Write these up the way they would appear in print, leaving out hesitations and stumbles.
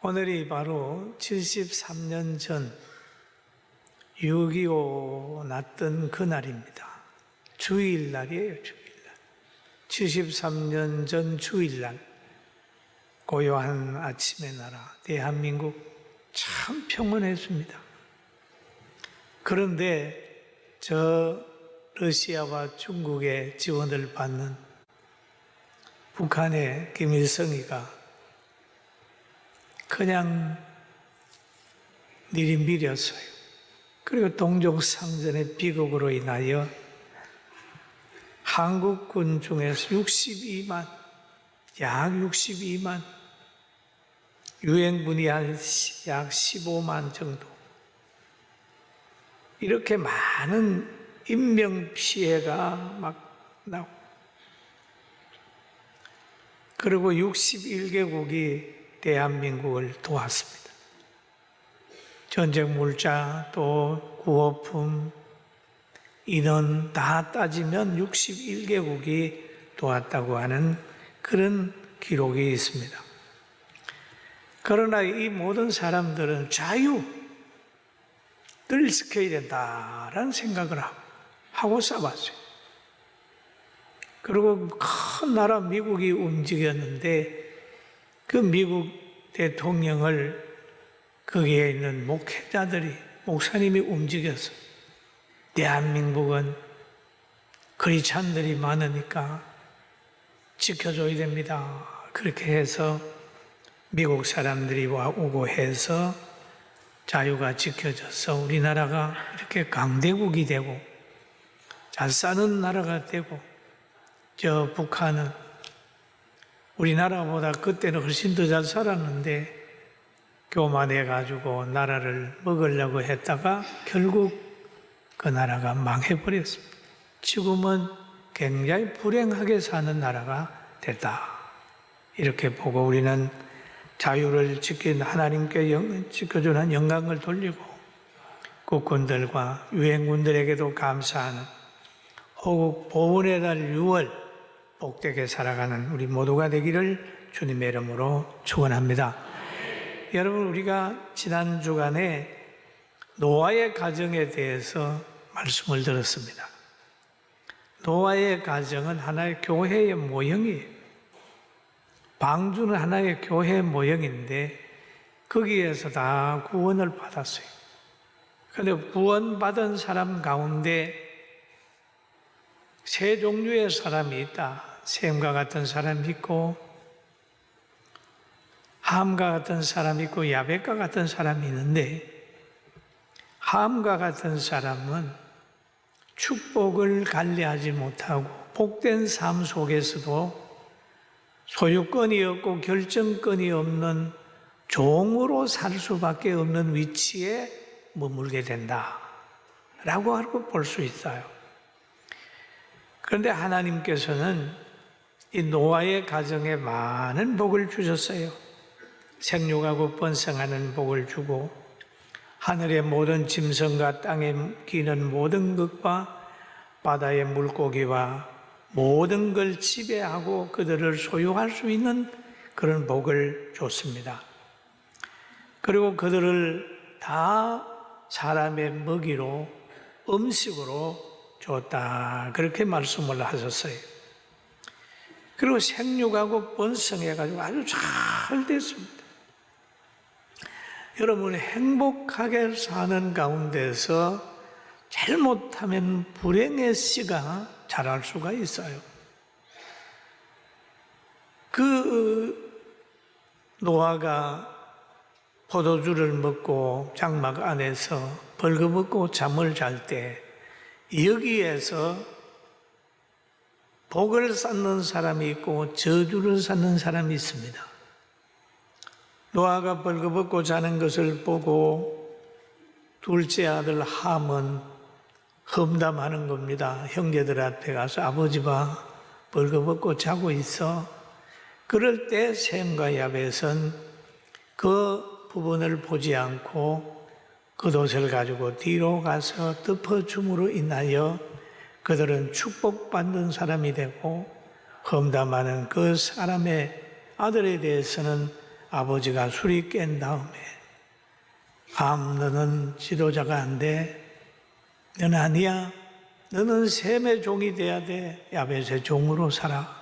오늘이 바로 73년 전 6.25 났던 그날입니다. 주일날이에요, 주일날. 73년 전 주일날, 고요한 아침의 나라, 대한민국 참 평온했습니다. 그런데 저 러시아와 중국의 지원을 받는 북한의 김일성이가 그냥 내리밀었어요. 그리고 동족상전의 비극으로 인하여 한국군 중에서 62만, 약 62만, 유엔군이 한 약 15만 정도, 이렇게 많은 인명피해가 막 나오고, 그리고 61개국이 대한민국을 도왔습니다. 전쟁 물자, 또 구호품, 인원 다 따지면 61개국이 도왔다고 하는 그런 기록이 있습니다. 그러나 이 모든 사람들은 자유를 지켜야 된다라는 생각을 하고 싸웠어요. 그리고 큰 나라 미국이 움직였는데 그 미국 대통령을 거기에 있는 목사님이 움직여서 대한민국은 크리스찬들이 많으니까 지켜줘야 됩니다. 그렇게 해서 미국 사람들이 오고 해서 자유가 지켜져서 우리나라가 이렇게 강대국이 되고 잘 사는 나라가 되고, 저 북한은 우리나라보다 그때는 훨씬 더 잘 살았는데 교만해가지고 나라를 먹으려고 했다가 결국 그 나라가 망해버렸습니다. 지금은 굉장히 불행하게 사는 나라가 됐다. 이렇게 보고 우리는 자유를 지킨 하나님께 지켜주는 영광을 돌리고 국군들과 유엔군들에게도 감사하는 호국 보훈의 달 6월 복되게 살아가는 우리 모두가 되기를 주님의 이름으로 축원합니다. 여러분, 우리가 지난 주간에 노아의 가정에 대해서 말씀을 들었습니다. 노아의 가정은 하나의 교회의 모형이에요. 방주는 하나의 교회의 모형인데 거기에서 다 구원을 받았어요. 그런데 구원받은 사람 가운데 세 종류의 사람이 있다. 셈과 같은 사람이 있고, 함과 같은 사람이 있고, 야벳과 같은 사람이 있는데, 함과 같은 사람은 축복을 관리하지 못하고 복된 삶 속에서도 소유권이 없고 결정권이 없는 종으로 살 수밖에 없는 위치에 머물게 된다라고 볼 수 있어요. 그런데 하나님께서는 이 노아의 가정에 많은 복을 주셨어요. 생육하고 번성하는 복을 주고, 하늘의 모든 짐승과 땅에 기는 모든 것과 바다의 물고기와 모든 걸 지배하고 그들을 소유할 수 있는 그런 복을 줬습니다. 그리고 그들을 다 사람의 먹이로, 음식으로 줬다. 그렇게 말씀을 하셨어요. 그리고 생육하고 번성해가지고 아주 잘 됐습니다. 여러분, 행복하게 사는 가운데서 잘못하면 불행의 씨가 자랄 수가 있어요. 그 노아가 포도주를 먹고 장막 안에서 벌거벗고 잠을 잘 때 여기에서 복을 쌓는 사람이 있고 저주를 쌓는 사람이 있습니다. 노아가 벌거벗고 자는 것을 보고 둘째 아들 함은 험담하는 겁니다. 형제들 앞에 가서 아버지가 벌거벗고 자고 있어. 그럴 때 셈과 야벳은 그 부분을 보지 않고 겉옷을 가지고 뒤로 가서 덮어줌으로 인하여 그들은 축복받는 사람이 되고, 험담하는 그 사람의 아들에 대해서는 아버지가 술이 깬 다음에 너는 지도자가 안 돼. 너는 아니야. 너는 셈의 종이 돼야 돼. 야벳의 종으로 살아.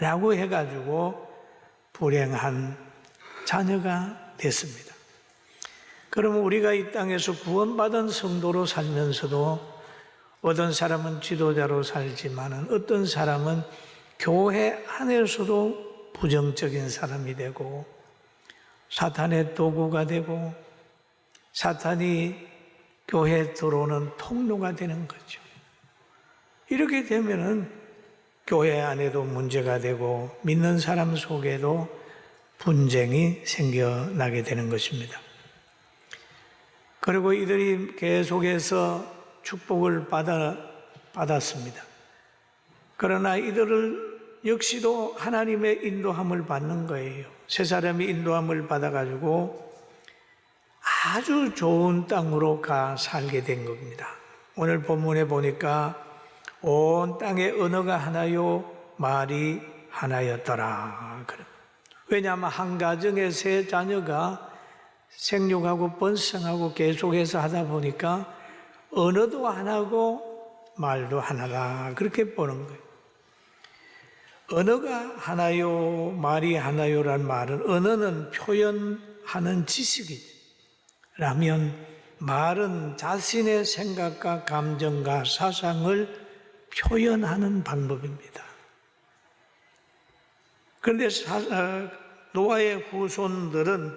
라고 해가지고 불행한 자녀가 됐습니다. 그러면 우리가 이 땅에서 구원받은 성도로 살면서도 어떤 사람은 지도자로 살지만 어떤 사람은 교회 안에서도 부정적인 사람이 되고 사탄의 도구가 되고 사탄이 교회에 들어오는 통로가 되는 거죠. 이렇게 되면은 교회 안에도 문제가 되고 믿는 사람 속에도 분쟁이 생겨나게 되는 것입니다. 그리고 이들이 계속해서 축복을 받았습니다. 그러나 이들을 역시도 하나님의 인도함을 받는 거예요. 세 사람이 인도함을 받아가지고 아주 좋은 땅으로 가 살게 된 겁니다. 오늘 본문에 보니까 온 땅의 언어가 하나요, 말이 하나였더라. 왜냐하면 한 가정의 세 자녀가 생육하고 번성하고 계속해서 하다 보니까 언어도 하나고 말도 하나다. 그렇게 보는 거예요. 언어가 하나요, 말이 하나요란 말은 언어는 표현하는 지식이라면 말은 자신의 생각과 감정과 사상을 표현하는 방법입니다. 그런데 노아의 후손들은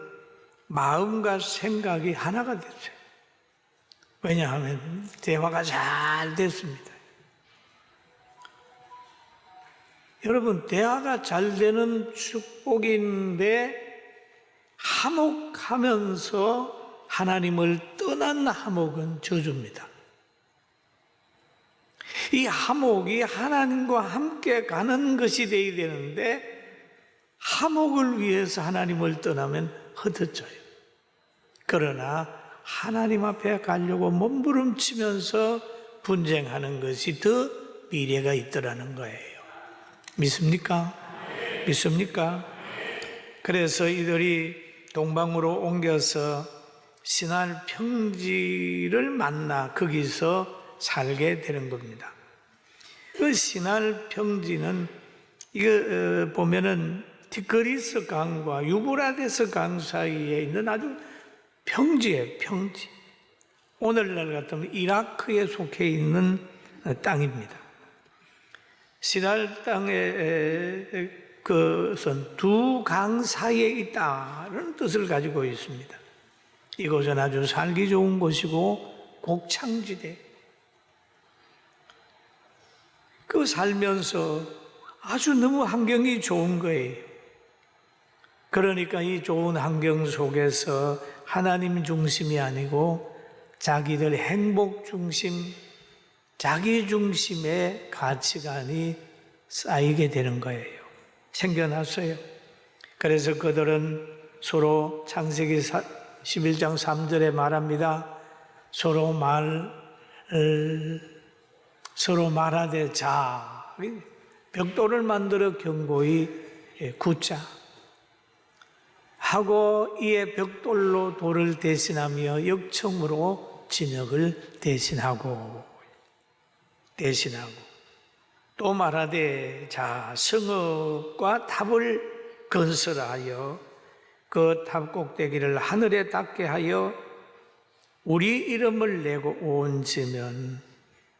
마음과 생각이 하나가 됐어요. 왜냐하면 대화가 잘 됐습니다. 여러분, 대화가 잘 되는 축복인데 화목하면서 하나님을 떠난 화목은 저주입니다. 이 화목이 하나님과 함께 가는 것이 되어야 되는데 화목을 위해서 하나님을 떠나면 흩어져요. 그러나 하나님 앞에 가려고 몸부림치면서 분쟁하는 것이 더 미래가 있더라는 거예요. 믿습니까? 믿습니까? 그래서 이들이 동방으로 옮겨서 시날 평지를 만나 거기서 살게 되는 겁니다. 그 시날 평지는 이거 보면은 티그리스 강과 유브라데스 강 사이에 있는 아주 평지예요, 평지. 오늘날 같으면 이라크에 속해 있는 땅입니다. 시날 땅의 그것은 두 강 사이에 있다는 뜻을 가지고 있습니다. 이곳은 아주 살기 좋은 곳이고 곡창지대. 그 살면서 아주 너무 환경이 좋은 거예요. 그러니까 이 좋은 환경 속에서 하나님 중심이 아니고 자기들 행복 중심, 자기 중심의 가치관이 쌓이게 되는 거예요. 생겨났어요. 그래서 그들은 서로 창세기 11장 3절에 말합니다. 서로 말하되 자, 벽돌을 만들어 견고히 굳자 하고 이에 벽돌로 돌을 대신하며 역청으로 진흙을 대신하고 또 말하되 자 성읍과 탑을 건설하여 그 탑 꼭대기를 하늘에 닿게 하여 우리 이름을 내고 온지면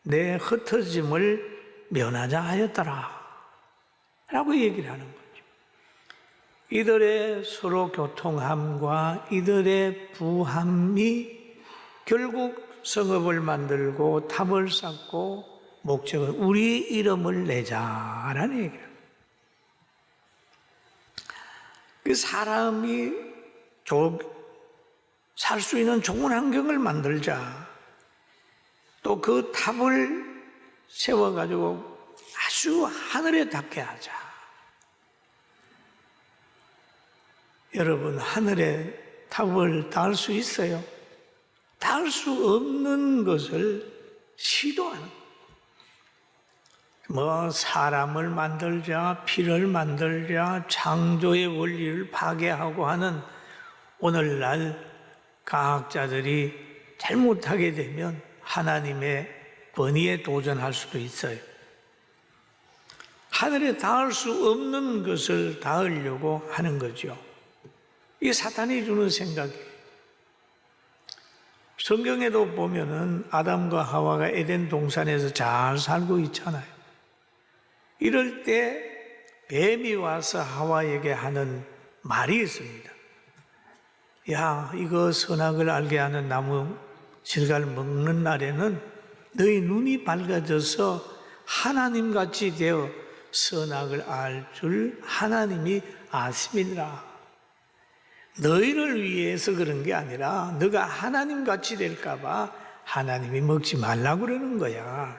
내 흩어짐을 면하자 하였더라 라고 얘기를 하는 거죠. 이들의 서로 교통함과 이들의 부함이 결국 성읍을 만들고 탑을 쌓고 목적은 우리 이름을 내자라는 얘기를. 그 사람이 살 수 있는 좋은 환경을 만들자. 또 그 탑을 세워가지고 아주 하늘에 닿게 하자. 여러분, 하늘에 탑을 닿을 수 있어요? 닿을 수 없는 것을 시도하는 거예요. 뭐 사람을 만들자, 피를 만들자, 창조의 원리를 파괴하고 하는 오늘날 과학자들이 잘못하게 되면 하나님의 권위에 도전할 수도 있어요. 하늘에 닿을 수 없는 것을 닿으려고 하는 거죠. 이게 사탄이 주는 생각이에요. 성경에도 보면은 아담과 하와가 에덴 동산에서 잘 살고 있잖아요. 이럴 때 뱀이 와서 하와에게 하는 말이 있습니다. 야, 이거 선악을 알게 하는 나무 실과를 먹는 날에는 너희 눈이 밝아져서 하나님같이 되어 선악을 알 줄 하나님이 아심이니라. 너희를 위해서 그런 게 아니라 너가 하나님같이 될까 봐 하나님이 먹지 말라고 그러는 거야.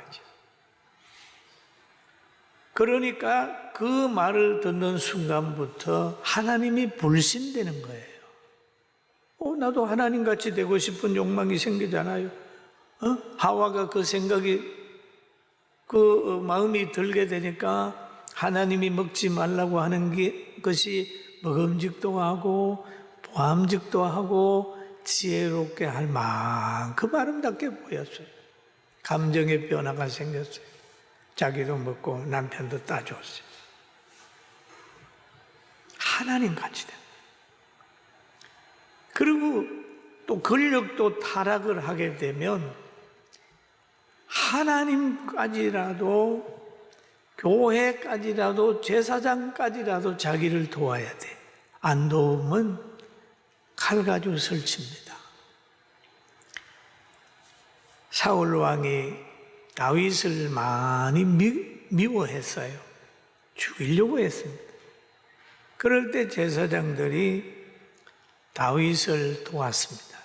그러니까 그 말을 듣는 순간부터 하나님이 불신되는 거예요. 나도 하나님같이 되고 싶은 욕망이 생기잖아요. 하와가 그 생각이, 그 마음이 들게 되니까 하나님이 먹지 말라고 하는 것이 먹음직도 하고 보암직도 하고 지혜롭게 할 만큼 아름답게 보였어요. 감정의 변화가 생겼어요. 자기도 먹고 남편도 따줬어요. 하나님같이 된. 그리고 또 권력도 타락을 하게 되면 하나님까지라도 교회까지라도 제사장까지라도 자기를 도와야 돼. 안 도우면 칼 가지고 설칩니다. 사울 왕이 다윗을 많이 미워했어요. 죽이려고 했습니다. 그럴 때 제사장들이 다윗을 도왔습니다.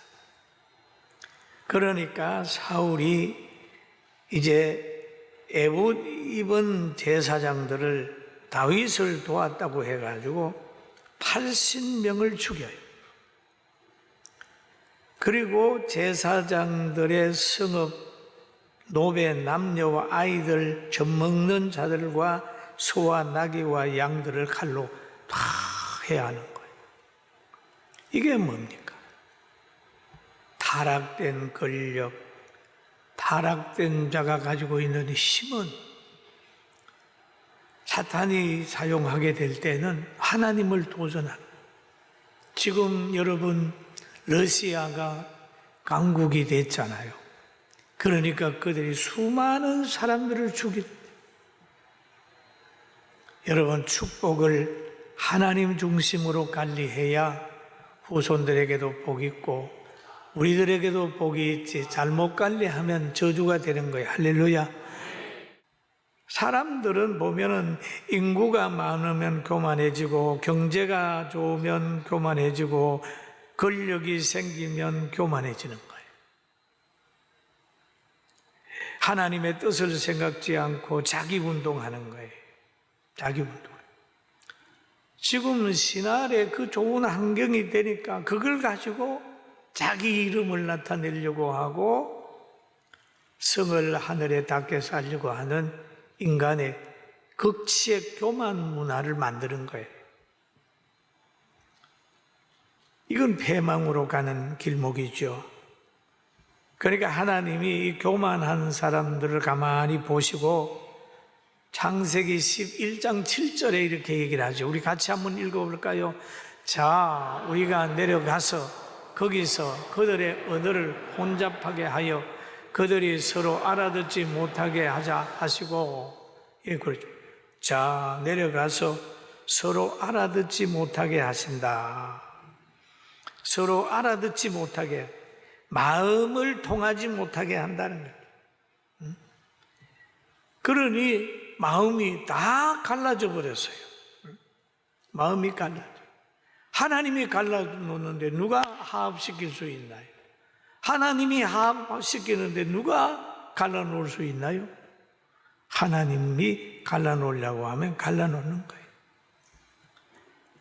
그러니까 사울이 이제 에봇 입은 제사장들을 다윗을 도왔다고 해가지고 80명을 죽여요. 그리고 제사장들의 성읍, 노베 남녀와 아이들, 젖먹는 자들과 소와 나귀와 양들을 칼로 다 해야 하는 거예요. 이게 뭡니까? 타락된 권력, 타락된 자가 가지고 있는 힘은 사탄이 사용하게 될 때는 하나님을 도전하는. 지금 여러분 러시아가 강국이 됐잖아요. 그러니까 그들이 수많은 사람들을 죽이는데, 여러분 축복을 하나님 중심으로 관리해야 후손들에게도 복이 있고 우리들에게도 복이 있지, 잘못 관리하면 저주가 되는 거예요. 할렐루야. 사람들은 보면은 인구가 많으면 교만해지고 경제가 좋으면 교만해지고 권력이 생기면 교만해지는 거예요. 하나님의 뜻을 생각지 않고 자기 운동하는 거예요. 자기 운동. 지금 신할에 그 좋은 환경이 되니까 그걸 가지고 자기 이름을 나타내려고 하고 성을 하늘에 닿게 살려고 하는 인간의 극치의 교만 문화를 만드는 거예요. 이건 패망으로 가는 길목이죠. 그러니까 하나님이 이 교만한 사람들을 가만히 보시고 창세기 11장 7절에 이렇게 얘기를 하죠. 우리 같이 한번 읽어볼까요? 자, 우리가 내려가서 거기서 그들의 언어를 혼잡하게 하여 그들이 서로 알아듣지 못하게 하자 하시고, 예, 그렇죠. 자, 내려가서 서로 알아듣지 못하게 하신다. 서로 알아듣지 못하게, 마음을 통하지 못하게 한다는 거예요. 그러니 마음이 다 갈라져 버렸어요. 마음이 갈라져. 하나님이 갈라놓는데 누가 화합시킬 수 있나요? 하나님이 화합시키는데 누가 갈라놓을 수 있나요? 하나님이 갈라놓으려고 하면 갈라놓는 거예요.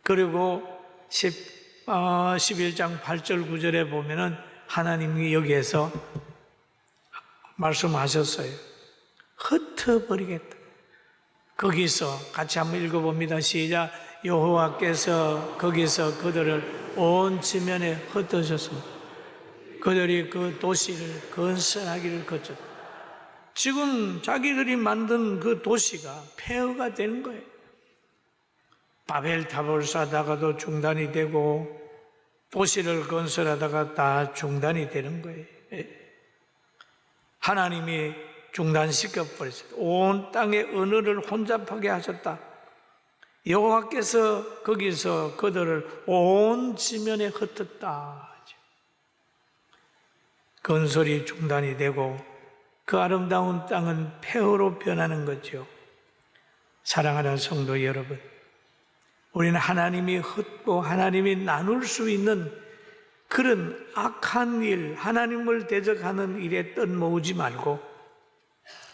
그리고 11장 8절 9절에 보면은 하나님이 여기에서 말씀하셨어요. 흩어버리겠다. 거기서 같이 한번 읽어봅니다. 시작. 여호와께서 거기서 그들을 온 지면에 흩으셨습니다. 그들이 그 도시를 건설하기를 거쳤다. 지금 자기들이 만든 그 도시가 폐허가 되는 거예요. 바벨탑을 쌓다가도 중단이 되고 도시를 건설하다가 다 중단이 되는 거예요. 하나님이 중단시켜 버렸어요. 온 땅의 언어를 혼잡하게 하셨다. 여호와께서 거기서 그들을 온 지면에 흩었다. 건설이 중단이 되고 그 아름다운 땅은 폐허로 변하는 거죠. 사랑하는 성도 여러분, 우리는 하나님이 흩고 하나님이 나눌 수 있는 그런 악한 일, 하나님을 대적하는 일에 뜬모으지 말고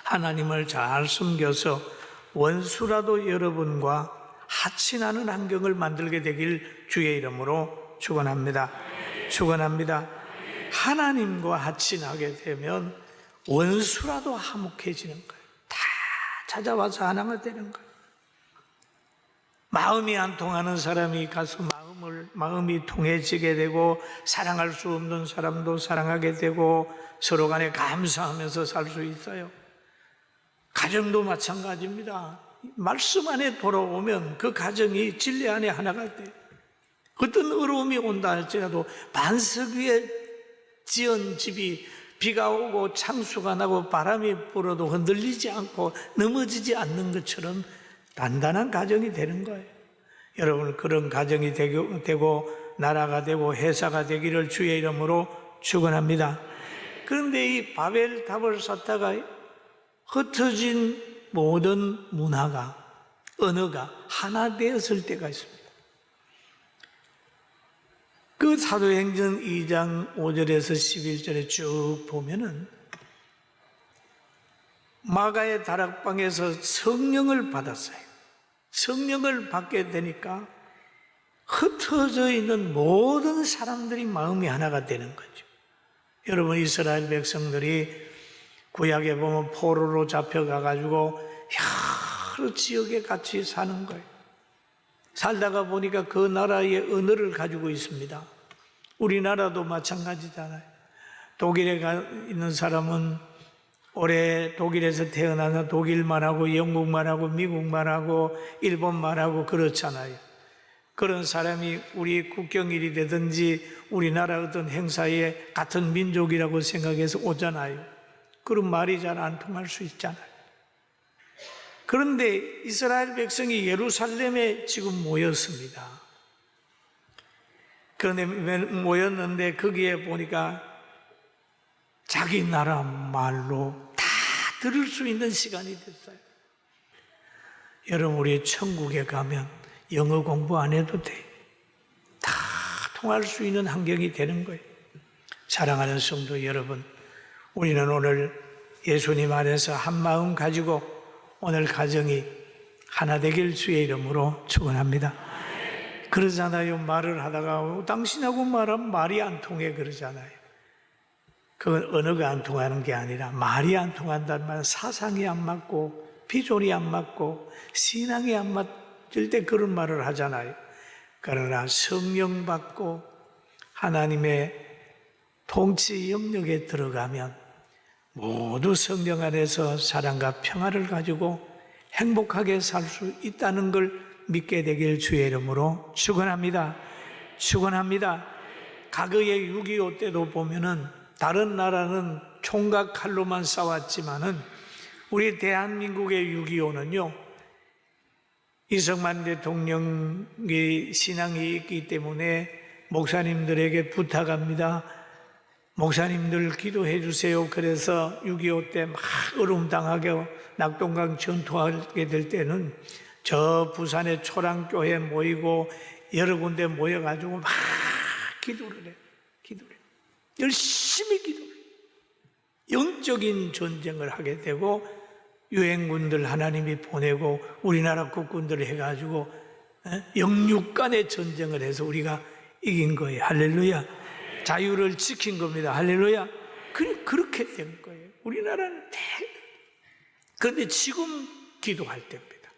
하나님을 잘 숨겨서 원수라도 여러분과 하친하는 환경을 만들게 되길 주의 이름으로 축원합니다. 축원합니다. 하나님과 하친하게 되면 원수라도 화목해지는 거예요. 다 찾아와서 하나가 되는 거예요. 마음이 안 통하는 사람이 가서 마음이 통해지게 되고 사랑할 수 없는 사람도 사랑하게 되고 서로 간에 감사하면서 살 수 있어요. 가정도 마찬가지입니다. 말씀 안에 돌아오면 그 가정이 진리 안에 하나가 돼요. 어떤 어려움이 온다 할지라도 반석 위에 지은 집이 비가 오고 창수가 나고 바람이 불어도 흔들리지 않고 넘어지지 않는 것처럼 단단한 가정이 되는 거예요. 여러분, 그런 가정이 되고 나라가 되고 회사가 되기를 주의 이름으로 축원합니다. 그런데 이 바벨탑을 쌓다가 흩어진 모든 문화가, 언어가 하나 되었을 때가 있습니다. 그 사도행전 2장 5절에서 11절에 쭉 보면은 마가의 다락방에서 성령을 받았어요. 성령을 받게 되니까 흩어져 있는 모든 사람들이 마음이 하나가 되는 거죠. 여러분, 이스라엘 백성들이 구약에 보면 포로로 잡혀가가지고 여러 지역에 같이 사는 거예요. 살다가 보니까 그 나라의 언어를 가지고 있습니다. 우리나라도 마찬가지잖아요. 독일에 있는 사람은 올해 독일에서 태어나서 독일만 하고 영국만 하고 미국만 하고 일본만 하고 그렇잖아요. 그런 사람이 우리 국경일이 되든지 우리나라 어떤 행사에 같은 민족이라고 생각해서 오잖아요. 그런 말이 잘 안 통할 수 있잖아요. 그런데 이스라엘 백성이 예루살렘에 지금 모였습니다. 그런데 모였는데 거기에 보니까 자기 나라 말로 다 들을 수 있는 시간이 됐어요. 여러분, 우리 천국에 가면 영어 공부 안 해도 돼. 다 통할 수 있는 환경이 되는 거예요. 사랑하는 성도 여러분, 우리는 오늘 예수님 안에서 한 마음 가지고 오늘 가정이 하나 되길 주의 이름으로 축원합니다. 그러잖아요. 말을 하다가 당신하고 말하면 말이 안 통해 그러잖아요. 그건 언어가 안 통하는 게 아니라 말이 안 통한다는 말은 사상이 안 맞고 비전이 안 맞고 신앙이 안 맞을 때 그런 말을 하잖아요. 그러나 성령 받고 하나님의 통치 영역에 들어가면 모두 성령 안에서 사랑과 평화를 가지고 행복하게 살 수 있다는 걸 믿게 되길 주의 이름으로 축원합니다. 축원합니다. 과거의 6.25 때도 보면은 다른 나라는 총과 칼로만 싸웠지만은 우리 대한민국의 6.25는요, 이승만 대통령의 신앙이 있기 때문에 목사님들에게 부탁합니다. 목사님들 기도해 주세요. 그래서 6.25 때 막 어려움당하게 낙동강 전투하게 될 때는 저 부산의 초랑교회 모이고 여러 군데 모여가지고 막 기도를 해요. 기도를 해요. 열심히 기도를 해요. 영적인 전쟁을 하게 되고 유엔군들 하나님이 보내고 우리나라 국군들을 해가지고 영육 간의 전쟁을 해서 우리가 이긴 거예요. 할렐루야. 자유를 지킨 겁니다. 할렐루야. 그렇게 된 거예요. 우리나라는 그런데 지금 기도할 때입니다.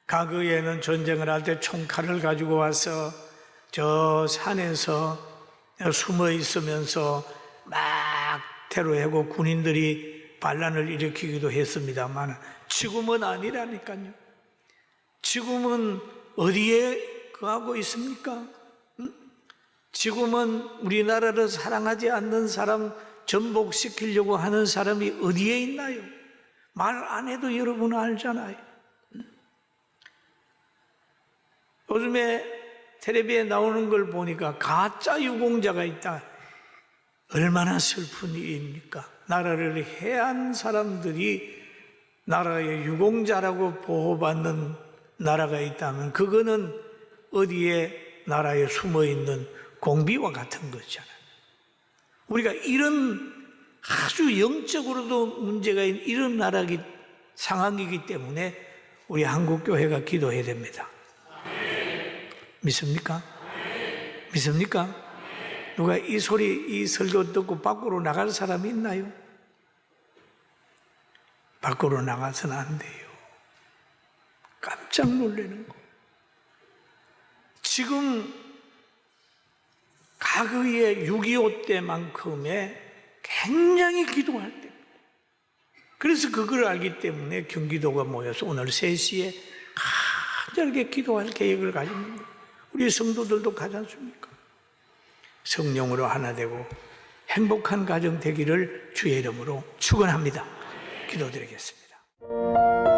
과거에는 전쟁을 할 때 총칼을 가지고 와서 저 산에서 숨어 있으면서 막 테러하고 군인들이 반란을 일으키기도 했습니다만 지금은 아니라니까요. 지금은 어디에 거하고 있습니까? 지금은 우리나라를 사랑하지 않는 사람 전복시키려고 하는 사람이 어디에 있나요? 말 안 해도 여러분은 알잖아요. 요즘에 텔레비에 나오는 걸 보니까 가짜 유공자가 있다. 얼마나 슬픈 일입니까? 나라를 해한 사람들이 나라의 유공자라고 보호받는 나라가 있다면 그거는 어디에 나라에 숨어있는 공비와 같은 거잖아요. 우리가 이런 아주 영적으로도 문제가 있는 이런 상황이기 때문에 우리 한국교회가 기도해야 됩니다. 믿습니까? 믿습니까? 누가 이 설교 듣고 밖으로 나갈 사람이 있나요? 밖으로 나가서는 안 돼요. 깜짝 놀라는 거. 지금 과거의 6.25 때만큼의 굉장히 기도할 때입니다. 그래서 그걸 알기 때문에 경기도가 모여서 오늘 3시에 간절하게 기도할 계획을 가지고 있는 거예요. 우리 성도들도 가지 않습니까? 성령으로 하나 되고 행복한 가정 되기를 주의 이름으로 축원합니다. 기도드리겠습니다.